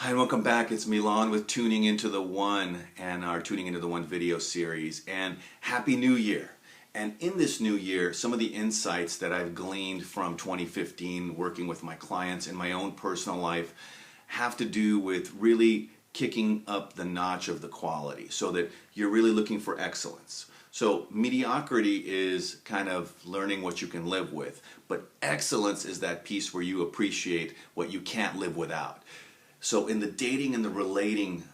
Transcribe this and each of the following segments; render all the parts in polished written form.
Hi and welcome back. It's Milan with Tuning Into the One and our Tuning Into the One video series. And Happy New Year. And in this new year, some of the insights that I've gleaned from 2015 working with my clients in my own personal life have to do with really kicking up the notch of the quality so that you're really looking for excellence. So mediocrity is kind of learning what you can live with, but excellence is that piece where you appreciate what you can't live without. So in the dating and the relating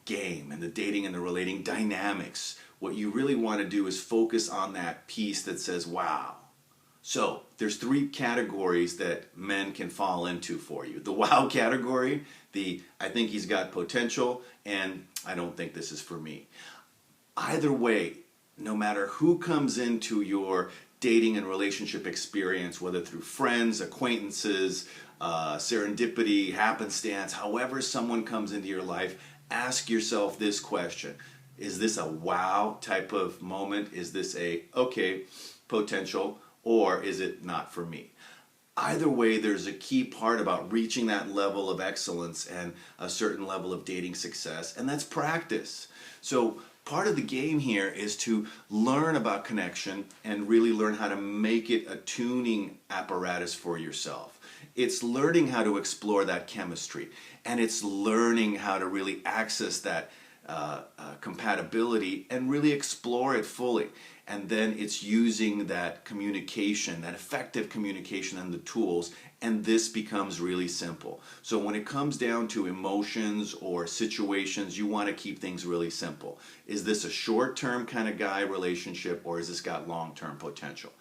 game and the dating and the relating dynamics, what you really want to do is focus on that piece that says, wow. So there's three categories that men can fall into for you. The wow category, the I think he's got potential, and I don't think this is for me. Either way, no matter who comes into your dating and relationship experience, whether through friends, acquaintances, serendipity, happenstance, however someone comes into your life, ask yourself this question. Is this a wow type of moment? Is this a, okay, potential, or is it not for me? Either way, there's a key part about reaching that level of excellence and a certain level of dating success, and that's practice. So part of the game here is to learn about connection and really learn how to make it a tuning apparatus for yourself. It's learning how to explore that chemistry, and it's learning how to really access that compatibility and really explore it fully. And then it's using that communication, that effective communication and the tools, and this becomes really simple. So when it comes down to emotions or situations, you want to keep things really simple. Is this a short-term kind of guy relationship, or has this got long-term potential?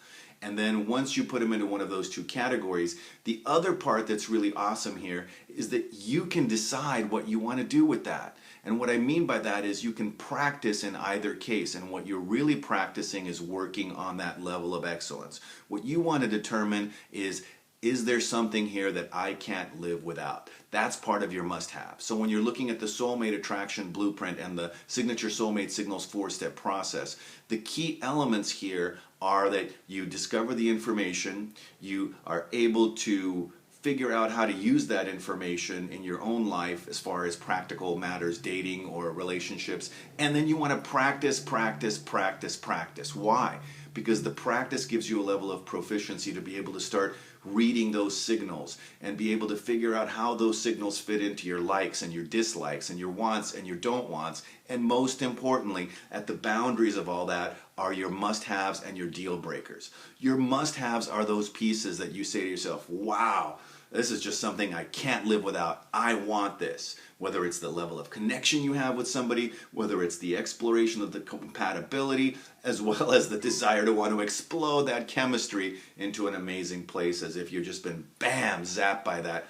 And then once you put them into one of those two categories, the other part that's really awesome here is that you can decide what you want to do with that. And what I mean by that is you can practice in either case, and what you're really practicing is working on that level of excellence. What you want to determine is there something here that I can't live without? That's part of your must-have. So when you're looking at the Soulmate Attraction Blueprint and the Signature Soulmate Signals 4-step process, the key elements here are that you discover the information, you are able to figure out how to use that information in your own life as far as practical matters, dating or relationships, and then you want to practice, practice, practice, practice. Why? Because the practice gives you a level of proficiency to be able to start reading those signals and be able to figure out how those signals fit into your likes and your dislikes and your wants and your don't wants, and most importantly, at the boundaries of all that are your must-haves and your deal breakers. Your must-haves are those pieces that you say to yourself, wow, this is just something I can't live without. I want this. Whether it's the level of connection you have with somebody, whether it's the exploration of the compatibility, as well as the desire to want to explode that chemistry into an amazing place, as if you've just been, bam, zapped by that,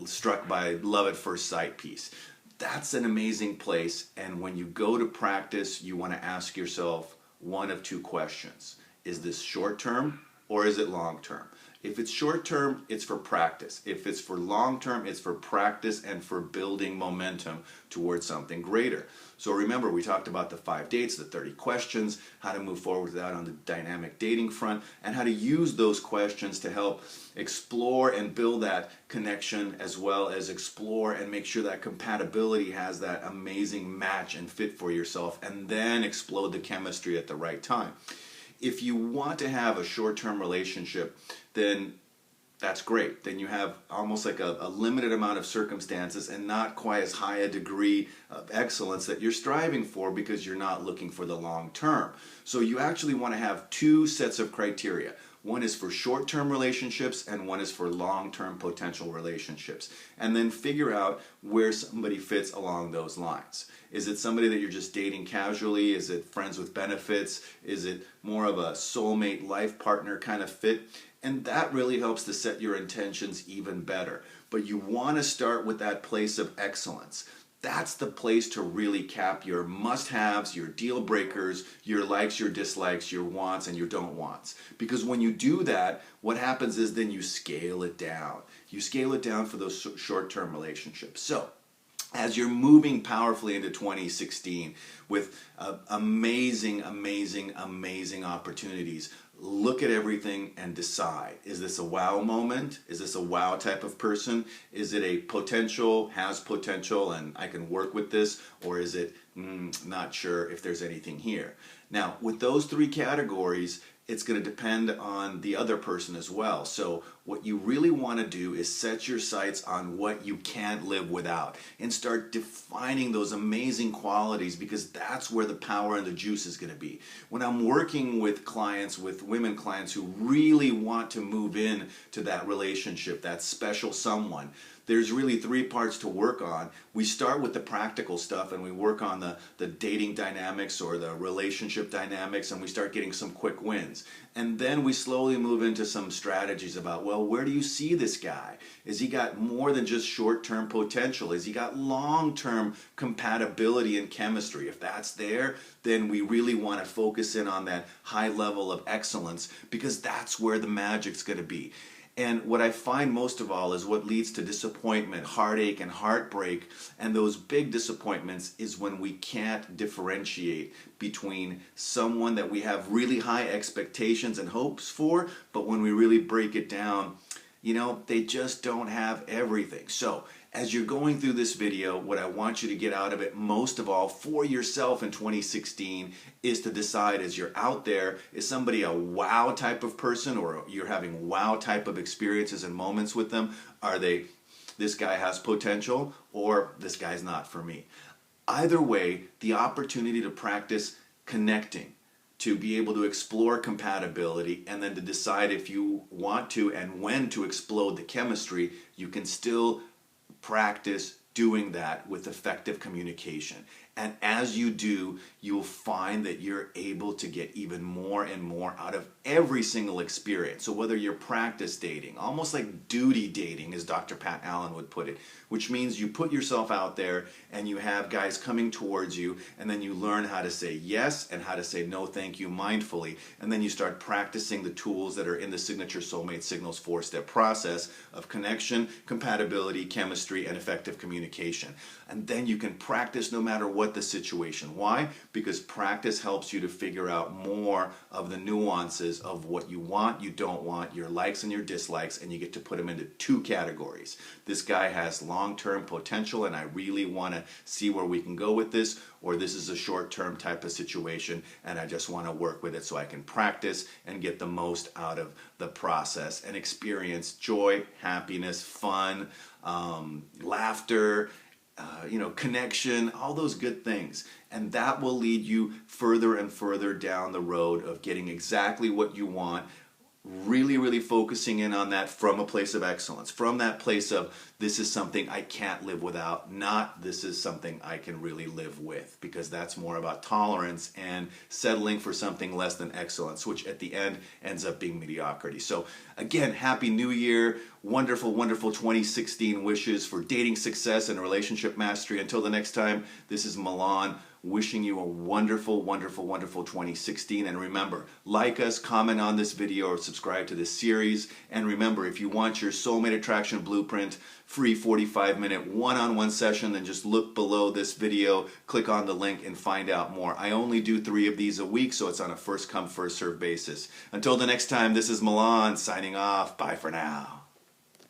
struck by love at first sight piece. That's an amazing place, and when you go to practice, you want to ask yourself one of two questions. Is this short term or is it long term? If it's short term, it's for practice. If it's for long term, it's for practice and for building momentum towards something greater. So remember, we talked about the 5 dates, the 30 questions, how to move forward with that on the dynamic dating front, and how to use those questions to help explore and build that connection, as well as explore and make sure that compatibility has that amazing match and fit for yourself, and then explode the chemistry at the right time. If you want to have a short-term relationship, then that's great. Then you have almost like a limited amount of circumstances and not quite as high a degree of excellence that you're striving for, because you're not looking for the long term. So you actually want to have two sets of criteria. One is for short-term relationships and one is for long-term potential relationships. And then figure out where somebody fits along those lines. Is it somebody that you're just dating casually? Is it friends with benefits? Is it more of a soulmate life partner kind of fit? And that really helps to set your intentions even better. But you want to start with that place of excellence. That's the place to really cap your must-haves, your deal breakers, your likes, your dislikes, your wants, and your don't wants. Because when you do that, what happens is then you scale it down. You scale it down for those short-term relationships. So, as you're moving powerfully into 2016 with amazing, amazing, amazing opportunities, look at everything and decide. Is this a wow moment? Is this a wow type of person? Is it a potential, has potential, and I can work with this? Or is it not sure if there's anything here? Now, with those three categories, it's going to depend on the other person as well. So what you really want to do is set your sights on what you can't live without and start defining those amazing qualities, because that's where the power and the juice is going to be. When I'm working with clients, with women clients who really want to move in to that relationship, that special someone, there's really three parts to work on. We start with the practical stuff and we work on the dating dynamics or the relationship dynamics, and we start getting some quick wins. And then we slowly move into some strategies about, well, where do you see this guy? Is he got more than just short-term potential? Is he got long-term compatibility and chemistry? If that's there, then we really want to focus in on that high level of excellence, because that's where the magic's going to be. And what I find most of all is what leads to disappointment, heartache, and heartbreak, and those big disappointments, is when we can't differentiate between someone that we have really high expectations and hopes for, but when we really break it down, you know, they just don't have everything. So as you're going through this video, what I want you to get out of it most of all for yourself in 2016 is to decide, as you're out there, is somebody a wow type of person, or you're having wow type of experiences and moments with them? Are they, this guy has potential, or this guy's not for me? Either way, the opportunity to practice connecting, to be able to explore compatibility, and then to decide if you want to and when to explode the chemistry, you can still practice doing that with effective communication. And as you do, you'll find that you're able to get even more and more out of every single experience. So whether you're practice dating, almost like duty dating, as Dr. Pat Allen would put it, which means you put yourself out there and you have guys coming towards you, and then you learn how to say yes and how to say no thank you mindfully, and then you start practicing the tools that are in the Signature Soulmate Signals 4-step process of connection, compatibility, chemistry, and effective communication. And then you can practice no matter what the situation. Why? Because practice helps you to figure out more of the nuances of what you want, you don't want, your likes and your dislikes, and you get to put them into two categories. This guy has long-term potential and I really want to see where we can go with this, or this is a short-term type of situation and I just want to work with it so I can practice and get the most out of the process and experience joy, happiness, fun, laughter, connection, all those good things. And that will lead you further and further down the road of getting exactly what you want, really, really focusing in on that from a place of excellence, from that place of this is something I can't live without, not this is something I can really live with, because that's more about tolerance and settling for something less than excellence, which at the end ends up being mediocrity. So again, Happy New Year. Wonderful, wonderful 2016 wishes for dating success and relationship mastery. Until the next time, this is Milan, wishing you a wonderful, wonderful, wonderful 2016. And remember, like us, comment on this video, or subscribe to this series. And remember, if you want your Soulmate Attraction Blueprint, free 45-minute one-on-one session, then just look below this video, click on the link, and find out more. I only do 3 of these a week, so it's on a first-come, first-served basis. Until the next time, this is Milan signing off. Bye for now.